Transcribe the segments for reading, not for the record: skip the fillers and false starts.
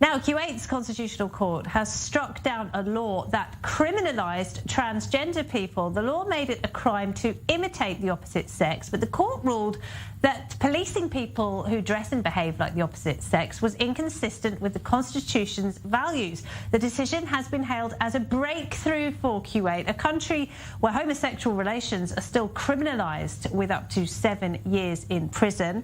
Now, Kuwait's Constitutional Court has struck down a law that criminalised transgender people. The law made it a crime to imitate the opposite sex, but the court ruled that policing people who dress and behave like the opposite sex was inconsistent with the Constitution's values. The decision has been hailed as a breakthrough for Kuwait, a country where homosexual relations are still criminalised with up to 7 years in prison.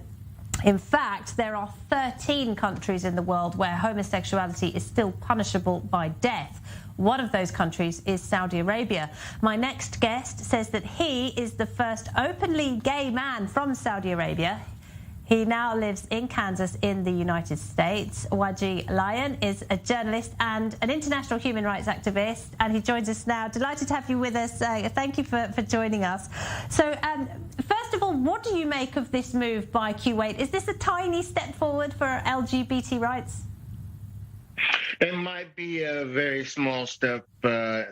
In fact, there are 13 countries in the world where homosexuality is still punishable by death. One of those countries is Saudi Arabia. My next guest says that he is the first openly gay man from Saudi Arabia. He now lives in Kansas in the United States. Waji Lyon is a journalist and an international human rights activist, and he joins us now. Delighted to have you with us. Thank you for joining us. So, first of all, what do you make of this move by Kuwait? Is this a tiny step forward for LGBT rights? It might be a very small step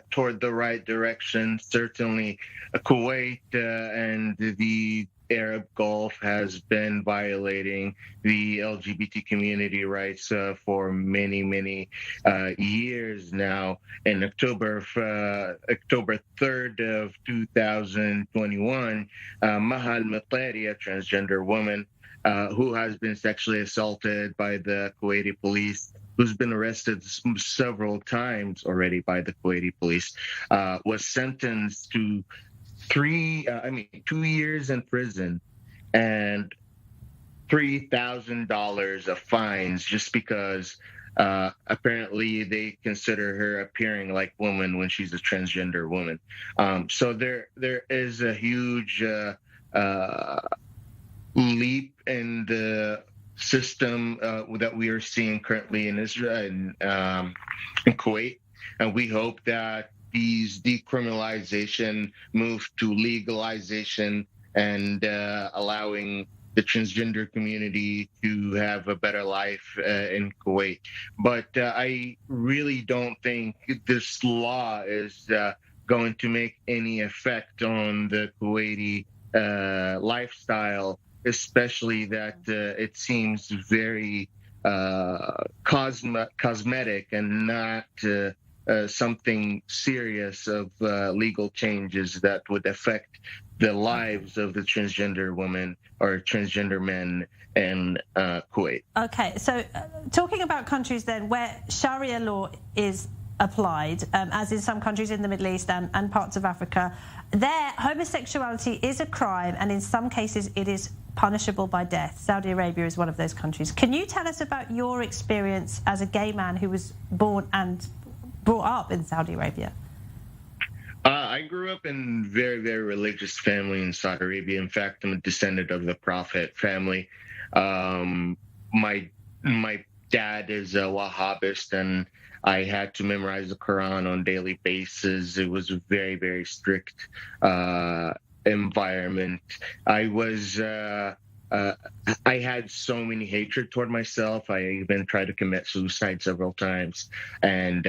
toward the right direction. Certainly, Kuwait and the Arab Gulf has been violating the LGBT community rights for many years now. In October 3rd of 2021, Mahal Matari, a transgender woman who has been sexually assaulted by the Kuwaiti police, who's been arrested several times already by the Kuwaiti police, was sentenced to 2 years in prison and $3,000 of fines just because apparently they consider her appearing like woman when she's a transgender woman. So there is a huge leap in the system that we are seeing currently in Israel and in Kuwait, and we hope that these decriminalization move to legalization and allowing the transgender community to have a better life in Kuwait. But I really don't think this law is going to make any effect on the Kuwaiti lifestyle, especially that it seems very cosmetic and not something serious of legal changes that would affect the lives of the transgender women or transgender men in Kuwait. Okay, so talking about countries then where Sharia law is applied, as in some countries in the Middle East and parts of Africa, there homosexuality is a crime, and in some cases it is punishable by death. Saudi Arabia is one of those countries. Can you tell us about your experience as a gay man who was born and brought up in Saudi Arabia? I grew up in a very religious family in Saudi Arabia. In fact, I'm a descendant of the Prophet family. My dad is a Wahhabist, and I had to memorize the Quran on a daily basis. It was a very strict environment. I had so many hatred toward myself. I even tried to commit suicide several times. And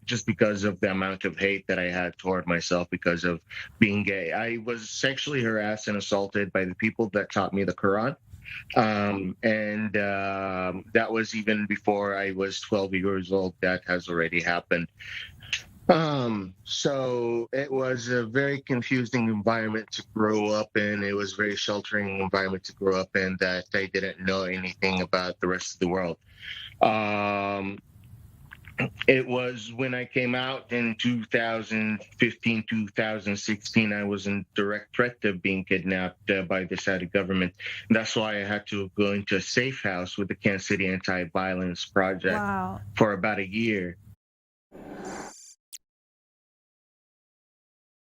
just because of the amount of hate that I had toward myself because of being gay. I was sexually harassed and assaulted by the people that taught me the Quran. That was even before I was 12 years old. That has already happened. So it was a very confusing environment to grow up in. It was a very sheltering environment to grow up in that I didn't know anything about the rest of the world. It was when I came out in 2015, 2016, I was in direct threat of being kidnapped by the Saudi government. And that's why I had to go into a safe house with the Kansas City Anti-Violence Project for about a year.